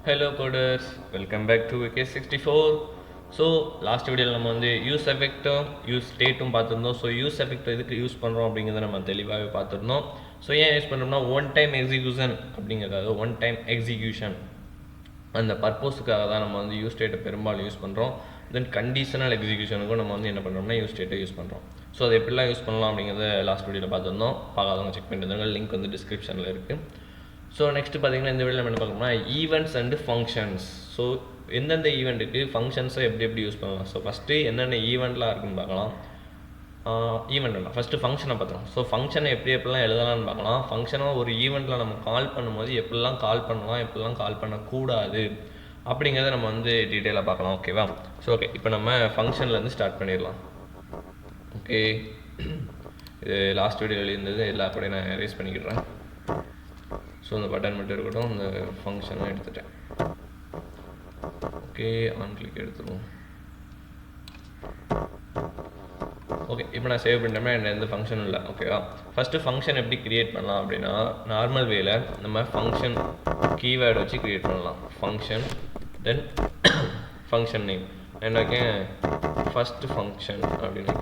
Hello coders, welcome back to AK64. So last வீடியோவில் நம்ம வந்து யூஸ் எஃபெக்ட்டும் யூஸ் ஸ்டேட்டும் பார்த்துருந்தோம். ஸோ யூஸ் எஃபெக்ட் எதுக்கு யூஸ் பண்ணுறோம் அப்படிங்கிறத நம்ம தெளிவாகவே பார்த்துருந்தோம். ஸோ ஏன் யூஸ் பண்ணுறோம்னா ஒன் டைம் எக்ஸிக்யூஷன் அப்படிங்கிறதாவது ஒன் டைம் எக்ஸிக்யூஷன் அந்த பர்பஸுக்காக தான் நம்ம வந்து யூஸ் ஸ்டேட்டை பெரும்பாலும் யூஸ் பண்ணுறோம். தென் கண்டிஷனல் எக்ஸிக்யூஷனுக்கும் நம்ம வந்து என்ன பண்ணுறோம்னா யூஸ் ஸ்டேட்டை யூஸ் பண்ணுறோம். ஸோ அதை எப்படிலாம் யூஸ் பண்ணலாம் அப்படிங்கிறத லாஸ்ட் வீடியோவில் பார்த்துருந்தோம். பார்க்காதவங்க செக் பண்ணிட்டு லிங்க் வந்து டிஸ்கிரிப்ஷனில் இருக்குது. ஸோ நெக்ஸ்ட்டு பார்த்தீங்கன்னா இந்த வீடியோவில் என்ன பார்க்கணும்னா ஈவெண்ட்ஸ் அண்டு ஃபங்க்ஷன்ஸ். ஸோ எந்தெந்த ஈவெண்ட்டுக்கு ஃபங்க்ஷன்ஸை எப்படி யூஸ் பண்ணலாம். ஸோ ஃபஸ்ட்டு என்னென்ன ஈவெண்ட்லாம் இருக்குன்னு பார்க்கலாம். ஈவெண்ட் வேண்டாம், ஃபஸ்ட்டு ஃபங்க்ஷனை பார்த்துக்கலாம். ஸோ ஃபங்க்ஷனை எப்படிலாம் எழுதலாம்னு பார்க்கலாம். ஃபங்க்ஷனாக ஒரு ஈவெண்ட்டில் நம்ம கால் பண்ணும்போது எப்படிலாம் கால் பண்ணலாம், எப்படிலாம் கால் பண்ணக்கூடாது அப்படிங்கிறத நம்ம வந்து டீட்டெயிலாக பார்க்கலாம். ஓகேவா? ஸோ ஓகே, இப்போ நம்ம ஃபங்க்ஷன்லேருந்து ஸ்டார்ட் பண்ணிடலாம். ஓகே, இது லாஸ்ட் வீடியோவில் இருந்தது எல்லா கூட நான் எரேஸ் பண்ணிக்கிடுறேன். ஸோ இந்த பட்டன் மட்டும் இருக்கட்டும், இந்த ஃபங்க்ஷனும் எடுத்துட்டேன். ஓகே, ஆன் கிளிக் எடுத்துருவோம். ஓகே, இப்போ நான் சேவ் பண்ணிட்டோம்னா என்ன எந்த ஃபங்க்ஷனும் இல்லை. ஓகேவா? ஃபஸ்ட்டு ஃபங்க்ஷன் எப்படி க்ரியேட் பண்ணலாம் அப்படின்னா நார்மல் வேல நம்ம ஃபங்க்ஷன் கீவேர்டு வச்சு க்ரியேட் பண்ணலாம். Function then function name and okay first function அப்படின்னு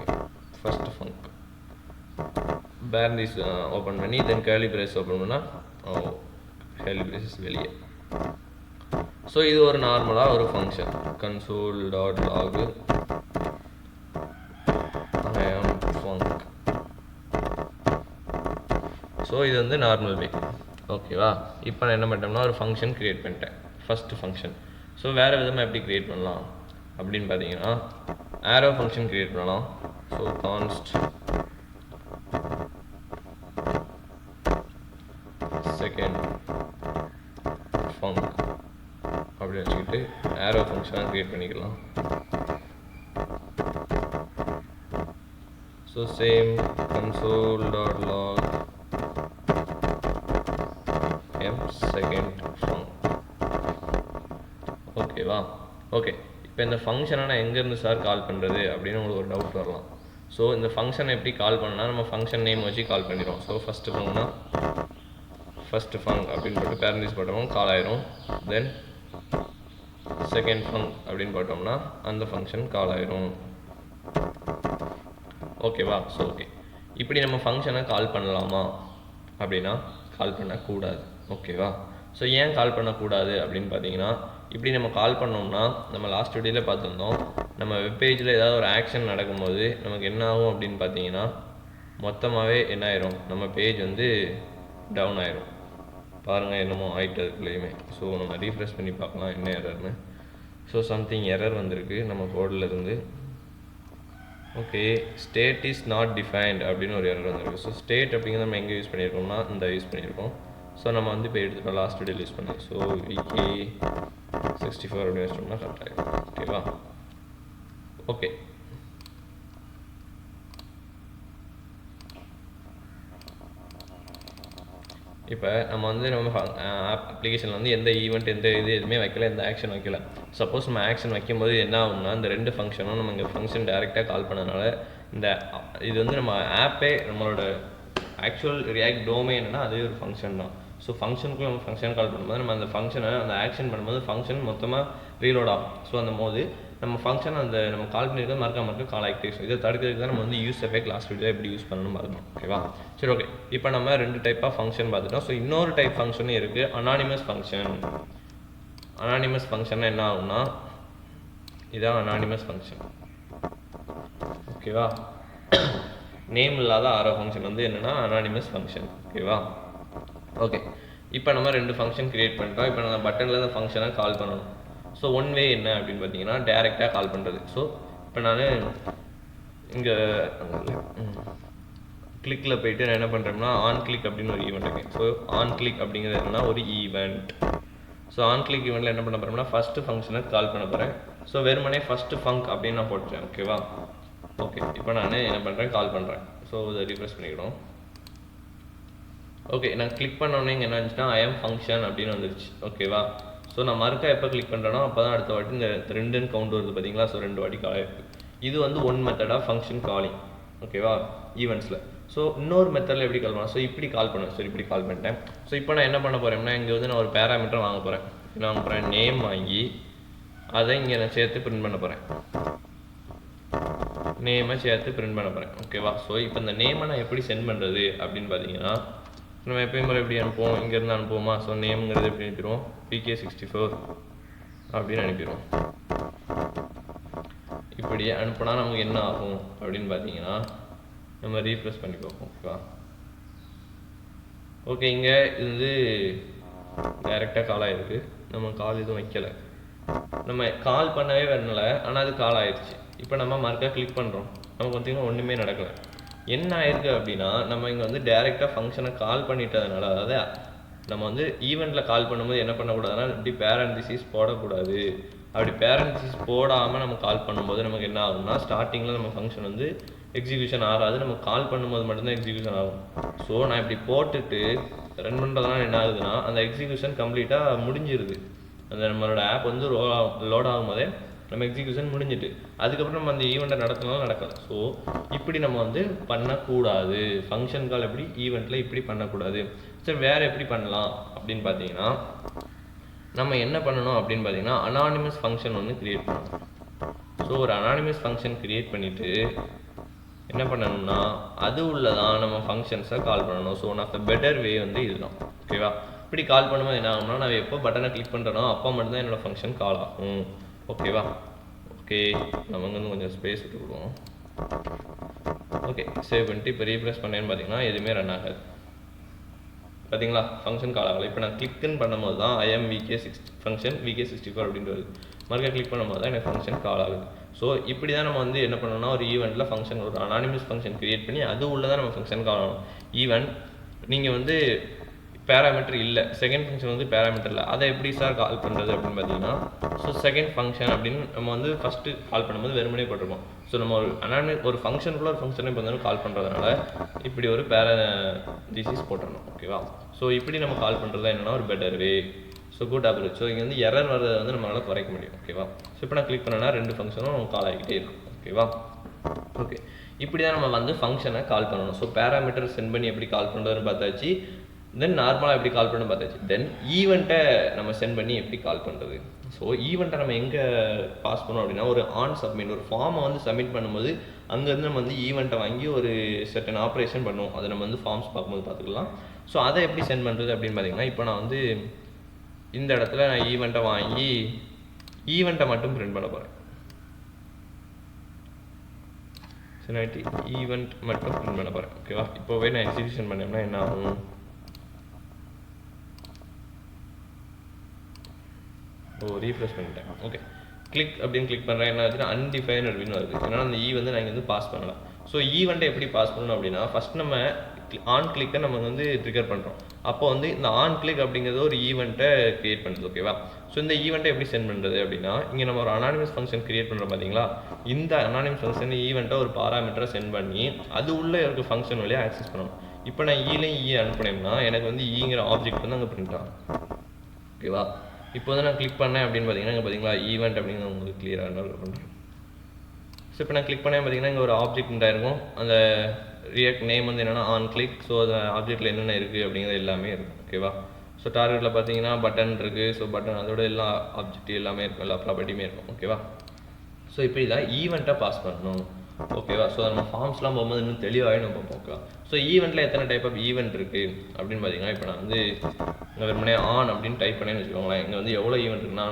ஃபஸ்ட்டு ஃபங்க் பேரண்டிஸ் ஓப்பன் பண்ணி தென் கேர்லி பிரேஸ் ஓப்பன் பண்ணால் கேர்லி பிரேசஸ் வெளியே. ஸோ இது ஒரு நார்மலாக ஒரு ஃபங்க்ஷன் கன்சோல் டாட் லாக் ஐ ஆம் ஃபங்க். ஸோ இது வந்து நார்மல் வே. ஓகேவா? இப்போ நான் என்ன பண்ணிட்டோம்னா ஒரு ஃபங்க்ஷன் க்ரியேட் பண்ணிட்டேன், ஃபஸ்ட்டு ஃபங்க்ஷன். ஸோ வேறு விதமாக எப்படி க்ரியேட் பண்ணலாம் அப்படின்னு பார்த்தீங்கன்னா ஆரோ ஃபங்க்ஷன் க்ரியேட் பண்ணலாம். ஸோ கான்ஸ்ட் செகண்ட் ஃபங்க் அப்படி வச்சுக்கிட்டு ஆரோ ஃபங்க்ஷனாக க்ரியேட் பண்ணிக்கலாம். So same console dot log M second funk. ஓகேவா? ஓகே, இப்போ இந்த ஃபங்க்ஷனை நான் எங்கேருந்து சார் கால் பண்ணுறது அப்படின்னு உங்களுக்கு ஒரு டவுட் வரலாம். ஸோ இந்த ஃபங்க்ஷனை எப்படி கால் பண்ணால் நம்ம ஃபங்க்ஷன் நேம் வச்சு கால் பண்ணிடுவோம். ஸோ ஃபஸ்ட்டு ஃபங்க்னா ஃபஸ்ட்டு ஃபங்க் அப்படின்னு போட்டு பேரண்டிஸ் போட்டோம்னா கால் ஆயிரும். தென் செகண்ட் ஃபங்க் அப்படின்னு போட்டோம்னா அந்த ஃபங்க்ஷன் கால் ஆயிரும். ஓகேவா? ஸோ ஓகே, இப்படி நம்ம ஃபங்க்ஷனை கால் பண்ணலாமா அப்படின்னா கால் பண்ணக்கூடாது. ஓகேவா? ஸோ ஏன் கால் பண்ணக்கூடாது அப்படின்னு பார்த்தீங்கன்னா இப்படி நம்ம கால் பண்ணோம்னா நம்ம லாஸ்ட் வீடியோவில் பார்த்துருந்தோம், நம்ம வெப்பேஜில் ஏதாவது ஒரு ஆக்ஷன் நடக்கும்போது நமக்கு என்ன ஆகும் அப்படின்னு பார்த்தீங்கன்னா மொத்தமாகவே என்ன ஆயிரும், நம்ம பேஜ் வந்து டவுன் ஆயிரும். பாருங்கள், என்னமோ ஆகிட்டு அதுக்குள்ளேயுமே. ஸோ நம்ம ரீஃப்ரெஷ் பண்ணி பார்க்கலாம் என்ன எரர்னு. ஸோ சம்திங் எரர் வந்திருக்கு நம்ம கோடில் இருந்து. Okay, state is not defined அப்படின்னு ஒரு எரர் வந்திருக்கு. ஸோ ஸ்டேட் அப்படிங்கிறத நம்ம எங்கே யூஸ் பண்ணியிருக்கோம்னா இந்த யூஸ் பண்ணியிருக்கோம். ஸோ நம்ம வந்து இப்போ எடுத்துட்டோம் லாஸ்ட் வீடியோவில் யூஸ் பண்ணி. ஸோ VK64 அப்படின்னு வச்சிட்டோம்னா கரெக்ட் ஆகிடும். ஓகேவா? ஓகே, இப்போ நம்ம வந்து நம்ம அப்ளிகேஷனில் வந்து எந்த ஈவெண்ட் எந்த எதுவுமே வைக்கல, எந்த ஆக்ஷன் வைக்கல. சப்போஸ் நம்ம ஆக்ஷன் வைக்கும்போது என்ன ஆகும்னா இந்த ரெண்டு ஃபங்க்ஷனும் நம்ம இங்கே ஃபங்க்ஷன் டைரெக்டாக கால் பண்ணதுனால இந்த இது வந்து நம்ம ஆப்பே நம்மளோட ஆக்சுவல் ரியாக்ட் டொமைன்னா அதே ஒரு ஃபங்க்ஷன் தான். ஸோ ஃபங்க்ஷனுக்குள்ள நம்ம ஃபங்க்ஷன் கால் பண்ணும்போது நம்ம அந்த ஃபங்க்ஷனை அந்த ஆக்ஷன் பண்ணும்போது ஃபங்க்ஷன் மொத்தமாக ரீலோட் ஆகும். ஸோ அந்த போது நம்ம ஃபங்க்ஷன் அந்த நம்ம கால் பண்ணியிருக்கோம் மறக்க கால் ஆக்டிவேஷன் இதை தடுக்கிறதுக்கு தான் நம்ம வந்து யூஸ் எஃபெக்ட் லாஸ்ட் வீடியோ எப்படி யூஸ் பண்ணணும் பார்க்கணும். ஓகேவா? சரி, ஓகே, இப்போ நம்ம ரெண்டு டைப்பாக ஃபங்க்ஷன் பார்த்துட்டோம். ஸோ இன்னொரு டைப் ஃபங்க்ஷனும் இருக்குது, அனானிமஸ் ஃபங்க்ஷன். அனானிமஸ் ஃபங்க்ஷன் என்ன ஆகும்னா இதான் அனானிமஸ் ஃபங்க்ஷன். ஓகேவா? நேம் இல்லாத ஆரோ ஃபங்க்ஷன் வந்து என்னென்னா அனானிமஸ் ஃபங்க்ஷன். ஓகேவா? ஓகே, இப்போ நம்ம ரெண்டு ஃபங்க்ஷன் க்ரியேட் பண்ணிட்டோம். இப்போ நம்ம பட்டனில் இந்த ஃபங்க்ஷனை கால் பண்ணணும். ஸோ ஒன் வே என்ன அப்படின்னு பார்த்தீங்கன்னா டேரெக்டாக கால் பண்ணுறது. ஸோ இப்போ நான் இங்கே கிளிக்கில் போயிட்டு நான் என்ன பண்ணுறேன்னா ஆன் கிளிக் அப்படின்னு ஒரு ஈவெண்ட் இருக்குது. ஸோ ஆன் கிளிக் அப்படிங்கிறது என்னன்னா ஒரு ஈவெண்ட். ஸோ ஆன் கிளிக் ஈவெண்ட்டில் என்ன பண்ண போகிறோம்னா ஃபஸ்ட்டு ஃபங்க்ஷனை கால் பண்ண போகிறேன். ஸோ வெறுமனே ஃபஸ்ட்டு ஃபங்க் அப்படின்னு நான் போட்டுறேன். ஓகேவா? ஓகே, இப்போ நான் என்ன பண்ணுறேன், கால் பண்ணுறேன். ஸோ இதை ரீஃப்ரெஷ் பண்ணிக்கிறோம். ஓகே, நான் கிளிக் பண்ணோன்னே இங்கே என்ன இருந்துச்சுன்னா ஐ ஆம் ஃபங்க்ஷன் அப்படின்னு வந்துருச்சு. ஓகேவா? ஸோ நான் மறுக்கா எப்போ கிளிக் பண்ணுறேனோ அப்போ தான் அடுத்த வாட்டி இந்த ரெண்டுன்னு கவுண்ட் வருது பார்த்தீங்களா? ஸோ ரெண்டு வாட்டி கால் ஆகிருக்கு. இது வந்து ஒன் மெத்தடாக ஃபங்க்ஷன் காலிங். ஓகேவா? ஈவெண்ட்ஸில். ஸோ இன்னொரு மெத்தடில் எப்படி கால் பண்ணலாம்? ஸோ இப்படி கால் பண்ணுவேன். ஸோ இப்படி கால் பண்ணிட்டேன். ஸோ இப்போ நான் என்ன பண்ண போகிறேன்னா, இங்கே வந்து நான் ஒரு பேராமீட்டர் வாங்க போகிறேன். என்ன வாங்க போகிறேன்? நேம் வாங்கி அதை இங்கே நான் சேர்த்து பிரிண்ட் பண்ண போகிறேன். நேமை சேர்த்து பிரிண்ட் பண்ண போகிறேன். ஓகேவா? ஸோ இப்போ இந்த நேமை நான் எப்படி சென்ட் பண்ணுறது அப்படின்னு பார்த்தீங்கன்னா, நம்ம எப்பயும் போல எப்படி அனுப்புவோம்? இங்கேருந்து அனுப்புவோமா? ஸோ நேம்ங்கிறது எப்படி அனுப்பிடுவோம்? PK64 அப்படின்னு அனுப்பிடுவோம். இப்படி அனுப்புனா நமக்கு என்ன ஆகும் அப்படின்னு பார்த்தீங்கன்னா, நம்ம ரீஃப்ரெஷ் பண்ணிப்போம். ஓகேவா? ஓகே, இங்கே இது வந்து டைரெக்டாக கால் ஆகிருக்கு. நம்ம கால் எதுவும் வைக்கலை. நம்ம கால் பண்ணவே வரல, ஆனால் அது கால் ஆயிடுச்சு. இப்போ நம்ம மறுக்கா கிளிக் பண்ணுறோம். நமக்கு பார்த்தீங்கன்னா ஒன்றுமே நடக்கலை. என்ன ஆயிருக்கு அப்படின்னா, நம்ம இங்கே வந்து டைரெக்டாக ஃபங்க்ஷனை கால் பண்ணிட்டதுனால, அதாவது நம்ம வந்து ஈவெண்ட்டில் கால் பண்ணும்போது என்ன பண்ணக்கூடாதுன்னா, இப்படி பேரண்டிசிஸ் போடக்கூடாது. அப்படி பேரண்டிசிஸ் போடாமல் நம்ம கால் பண்ணும்போது நமக்கு என்ன ஆகும்னா, ஸ்டார்டிங்கில் நம்ம ஃபங்க்ஷன் வந்து எக்ஸிக்யூஷன் ஆகாது. நம்ம கால் பண்ணும்போது மட்டும்தான் எக்ஸிக்யூஷன் ஆகும். ஸோ நான் இப்படி போட்டுட்டு ரன் பண்ணுறதுனால என்ன ஆகுதுன்னா, அந்த எக்ஸிக்யூஷன் கம்ப்ளீட்டாக முடிஞ்சிருது. அந்த நம்மளோட ஆப் வந்து லோட் ஆகும் போதே நம்ம எக்ஸிக்யூஷன் முடிஞ்சிட்டு அதுக்கப்புறம் நம்ம அந்த ஈவெண்ட்டை நடத்தினாலும் நடக்காது. ஸோ இப்படி நம்ம வந்து பண்ணக்கூடாது. ஃபங்க்ஷன் கால் எப்படி ஈவெண்ட்டில் இப்படி பண்ணக்கூடாது. சரி, வேறு எப்படி பண்ணலாம் அப்படின்னு பார்த்தீங்கன்னா, நம்ம என்ன பண்ணணும் அப்படின்னு பார்த்தீங்கன்னா, அனானிமஸ் ஃபங்க்ஷன் ஒன்று க்ரியேட் பண்ணணும். ஸோ ஒரு அனானிமஸ் ஃபங்க்ஷன் க்ரியேட் பண்ணிவிட்டு என்ன பண்ணணும்னா, அது உள்ளதான் நம்ம ஃபங்க்ஷன்ஸை கால் பண்ணணும். So one of the better way வந்து இதுதான். ஓகேவா? இப்படி கால் பண்ணும்போது என்ன ஆகும்னா, நான் எப்போ பட்டனை கிளிக் பண்ணுறேனோ அப்போ மட்டும்தான் என்னோடய ஃபங்க்ஷன் கால் ஆகும். ஓகேவா? ஓகே, நம்ம வந்து கொஞ்சம் ஸ்பேஸ் விட்டுருவோம். ஓகே, சேவ் பண்ணிட்டு இப்போ ரீஃப்ரெஷ் பண்ணேன்னு பார்த்தீங்கன்னா எதுவுமே ரன் ஆகாது. பார்த்தீங்களா? ஃபங்க்ஷன் கால் ஆகலை. இப்போ நான் கிளிக்குன்னு பண்ணும்போது தான் ஃபங்க்ஷன் VK64 அப்படின்ட்டு வருது. மறுக்க கிளிக் பண்ணும்போது தான் எனக்கு ஃபங்க்ஷன் கால் ஆகுது. ஸோ இப்படி தான் நம்ம வந்து என்ன பண்ணணும்னா, ஒரு ஈவெண்ட்டில் ஃபங்க்ஷன் ஒரு அனானிமஸ் ஃபங்க்ஷன் க்ரியேட் பண்ணி அது உள்ள தான் நம்ம ஃபங்க்ஷன் கால் ஆகணும். ஈவன் நீங்கள் வந்து பேராமீட்டர் இல்லை, செகண்ட் ஃபங்க்ஷன் வந்து பேராமீட்டர் இல்லை, அதை எப்படி சார் கால் பண்ணுறது அப்படின்னு பார்த்தீங்கன்னா, ஸோ செகண்ட் ஃபங்க்ஷன் அப்படின்னு நம்ம வந்து ஃபஸ்ட்டு கால் பண்ணும்போது வெறுமனே போட்டிருப்போம். ஸோ நம்ம ஒரு ஃபங்க்ஷனுக்குள்ள ஒரு ஃபங்க்ஷனை இப்போ வந்து கால் பண்ணுறதுனால இப்படி ஒரு பேரண்டிசிஸ் போட்டுடணும். ஓகேவா? ஸோ இப்படி நம்ம கால் பண்ணுறது என்னென்னா ஒரு better way. So good approach. So இங்கே வந்து எரர் வர்றதை வந்து நம்மளால் குறைக்க முடியும். ஓகேவா? ஸோ இப்போ நான் கிளிக் பண்ணேன்னா ரெண்டு ஃபங்க்ஷனும் கால் ஆகிக்கிட்டே இருக்கும். ஓகேவா? ஓகே, இப்படி தான் நம்ம வந்து ஃபங்க்ஷனை கால் பண்ணணும். ஸோ பேராமீட்டர் சென்ட் பண்ணி எப்படி கால் பண்ணுறதுன்னு பார்த்தாச்சு. தென் நார்மலாக எப்படி கால் பண்ணணும் பார்த்தாச்சு. தென் ஈவெண்ட்டை நம்ம சென்ட் பண்ணி எப்படி கால் பண்ணுறது. ஸோ ஈவெண்ட்டை நம்ம எங்கே பாஸ் பண்ணோம் அப்படின்னா, ஒரு சப்மிட் ஒரு ஃபார்மை வந்து சப்மிட் பண்ணும்போது அங்கேருந்து நம்ம வந்து ஈவெண்ட்டை வாங்கி ஒரு செர்டன் ஆப்ரேஷன் பண்ணுவோம். அதை நம்ம வந்து ஃபார்ம்ஸ் பார்க்கும்போது பார்த்துக்கலாம். ஸோ அதை எப்படி சென்ட் பண்ணுறது அப்படின்னு பார்த்தீங்கன்னா, இப்போ நான் வந்து இந்த இடத்துல நான் ஈவெண்ட்டை வாங்கி ஈவெண்ட்டை மட்டும் பிரிண்ட் பண்ண போகிறேன். சரி, ஈவெண்ட் மட்டும் பிரிண்ட் பண்ண போகிறேன். ஓகேவா? இப்போவே நான் எக்ஸிக்யூஷன் பண்ணேன்னா என்ன ஆகும்? ரீஃப்ரெஷ் பண்ணிட்டேன். ஓகே, கிளிக் அப்படின்னு கிளிக் பண்ணுறேன். என்ன ஆச்சுன்னா அன்டிஃபைன் அப்படின்னு வருது. ஏன்னா அந்த வந்து நான் இங்கே வந்து பாஸ் பண்ணலாம். ஸோ ஈவெண்ட்டை எப்படி பாஸ் பண்ணணும் அப்படின்னா, ஃபஸ்ட் நம்ம ஆன் கிளிக்கை நம்ம வந்து ட்ரிகர் பண்ணுறோம். அப்போ வந்து இந்த ஆன் கிளிக் அப்படிங்கிறது ஒரு ஈவெண்ட்டை கிரியேட் பண்ணுது. ஓகேவா? ஸோ இந்த ஈவெண்ட்டை எப்படி சென்ட் பண்ணுறது அப்படின்னா, இங்கே நம்ம ஒரு அனானிமஸ் ஃபங்க்ஷன் கிரியேட் பண்ணுறோம் பார்த்தீங்களா? இந்த அனானிமஸ் ஃபங்க்ஷன் ஈவெண்ட்டை ஒரு பாராமீட்டரை சென்ட் பண்ணி அது உள்ளே இருக்க ஃபங்க்ஷன் வழியாக ஆக்சஸ் பண்ணணும். இப்போ நான் ஈலையும் அனுப்புனேன்னா எனக்கு வந்து ஈங்கிற ஆப்ஜெக்ட் வந்து அங்கே பிரிண்ட் ஆகும். ஓகேவா? இப்போ வந்து நான் கிளிக் பண்ணேன் அப்படின்னு பார்த்தீங்கன்னா, இங்கே பார்த்தீங்களா ஈவெண்ட் அப்படிங்கிறது உங்களுக்கு கிளியராக பண்ணுறேன். ஸோ இப்போ நான் கிளிக் பண்ணேன் பார்த்தீங்கன்னா, இங்கே ஒரு ஆப்ஜெக்ட் இருக்கும். அந்த ரியாக்ட் நேம் வந்து என்னென்னா ஆன் கிளிக். ஸோ அந்த ஆப்ஜெக்ட்டில் என்னென்ன இருக்குது அப்படிங்கிறது எல்லாமே இருக்கும். ஓகேவா? ஸோ டார்கெட்டில் பார்த்தீங்கன்னா பட்டன் இருக்குது. ஸோ பட்டன் அதோட எல்லா ஆப்ஜெக்ட் எல்லாமே இருக்கும், எல்லா ப்ராப்பர்ட்டியுமே இருக்கும். ஓகேவா? ஸோ இப்படி தான் ஈவெண்ட்டை பாஸ் பண்ணணும். ஓகேவா? ஸோ நம்ம ஃபார்ம்ஸ்லாம் போகும்போது இன்னும் தெளிவாகவே நம்ம பார்ப்போம். ஓகேவா? ஸோ ஈவெண்ட்டில் எத்தனை டைப் ஆஃப் ஈவெண்ட் இருக்குது அப்படின்னு பார்த்தீங்கன்னா, இப்போ நான் வந்து இங்கே வெறுமனே ஆன் அப்படின்னு டைப் பண்ணேன்னு வச்சுக்கோங்களேன். இங்கே வந்து எவ்வளோ ஈவெண்ட் இருக்குன்னா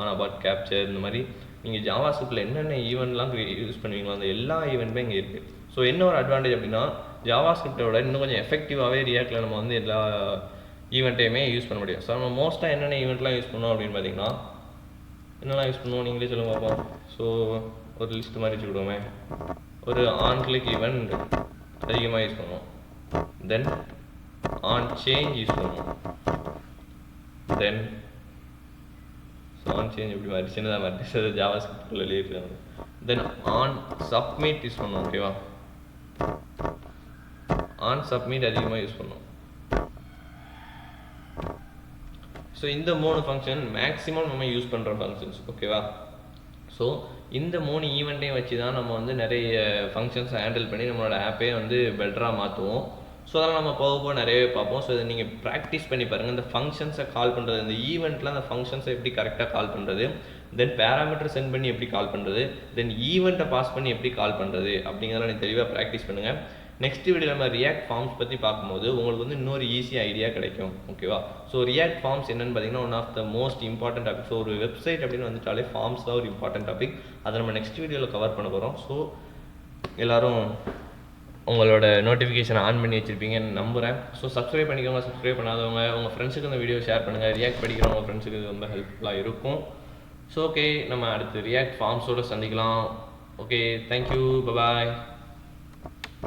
ஆன் கேப்சர் இந்த மாதிரி நீங்கள் ஜாவாஸ்கிரிப்டில் என்னென்ன ஈவெண்ட்லாம் யூஸ் பண்ணுவீங்களோ அந்த எல்லா ஈவெண்ட்டுமே இங்கே இருக்குது. ஸோ என்ன ஒரு அட்வான்டேஜ் அப்படின்னா, ஜாவாஸ்கிரிப்டோட இன்னும் கொஞ்சம் எஃபெக்டிவாகவே ரியாக்டில் நம்ம வந்து எல்லா ஈவெண்ட்டையுமே யூஸ் பண்ண முடியும். ஸோ நம்ம மோஸ்ட்டாக என்னென்ன ஈவெண்ட்லாம் யூஸ் பண்ணுவோம் அப்படின்னு பார்த்தீங்கன்னா, என்னெல்லாம் யூஸ் பண்ணுவோம் நீங்களே சொல்லுங்க பார்ப்போம். ஸோ ஒரு லிஸ்ட் மாதிரி வச்சுக்கிடுவோமே. ஒரு ஆன் கிளிக் ஈவெண்ட் அதிகமாக யூஸ் பண்ணுவோம். தென் ஆன் சேஞ்ச் யூஸ் பண்ணுவோம். தென் ஆன் சேஞ்ச் எப்படி மாதிரி சின்னதாக மாதிரி ஜாவாஸ்கிரிப்டில் எழுதிருக்காங்க. தென் ஆன் சப்மிட் யூஸ் பண்ணுவோம். ஓகேவா? ஆன் சப்மிட் அதிகமாக யூஸ் பண்ணுவோம். ஸோ இந்த 3 ஃபங்க்ஷன் மேக்ஸிமம் நம்ம யூஸ் பண்ணுற ஃபங்க்ஷன்ஸ். ஓகேவா? ஸோ ஸோ இந்த 3 ஈவெண்ட்டையும் வச்சு தான் நம்ம வந்து நிறைய ஃபங்க்ஷன்ஸை ஹேண்டில் பண்ணி நம்மளோட ஆப்பே வந்து பெட்டராக மாற்றுவோம். ஸோ அதெல்லாம் நம்ம போக போக நிறையவே பார்ப்போம். ஸோ இதை நீங்கள் ப்ராக்டிஸ் பண்ணி பாருங்கள். இந்த ஃபங்க்ஷன்ஸை கால் பண்ணுறது, இந்த ஈவெண்ட்டில் அந்த ஃபங்க்ஷன்ஸை எப்படி கரெக்டாக கால் பண்ணுறது, தென் பேராமீட்டர் சென்ட் பண்ணி எப்படி கால் பண்ணுறது, தென் ஈவெண்ட்டை பாஸ் பண்ணி எப்படி கால் பண்ணுறது அப்படிங்கிறத நீங்கள் தெளிவாக ப்ராக்டிஸ் பண்ணுங்கள். நெக்ஸ்ட் வீடியோ நம்ம ரியாக்ட் ஃபார்ம்ஸ் பற்றி பார்க்கும்போது உங்களுக்கு வந்து இன்னொரு ஈஸி ஐடியா கிடைக்கும். ஓகேவா? ஸோ ரியாக்ட் ஃபார்ம்ஸ் என்னென்னு பார்த்தீங்கன்னா one of the most important topic. So ஒரு வெப்சைட் அப்படின்னு வந்துட்டாலே ஃபார்ம்ஸ் தான் ஒரு இம்பார்ட்டன்ட் டாபிக். அதை நம்ம நெக்ஸ்ட் வீடியோவில் கவர் பண்ண போகிறோம். ஸோ எல்லோரும் உங்களோட நோட்டிஃபிகேஷன் ஆன் பண்ணி வச்சுருப்பீங்கன்னு நம்புகிறேன். ஸோ சப்ஸ்கிரைப் பண்ணிக்கோங்க. சப்ஸ்கிரைப் பண்ணாதவங்க உங்கள் ஃப்ரெண்ட்ஸுக்கு இந்த வீடியோ ஷேர் பண்ணுங்கள். ரியாக்ட் படிக்கிறவங்க ஃப்ரெண்ட்ஸுக்கு இது ரொம்ப ஹெல்ப்ஃபுல்லாக இருக்கும். ஸோ ஓகே, நம்ம அடுத்து ரியாக்ட் ஃபார்ம்ஸோடு சந்திக்கலாம். ஓகே, தேங்க்யூ, பாய்.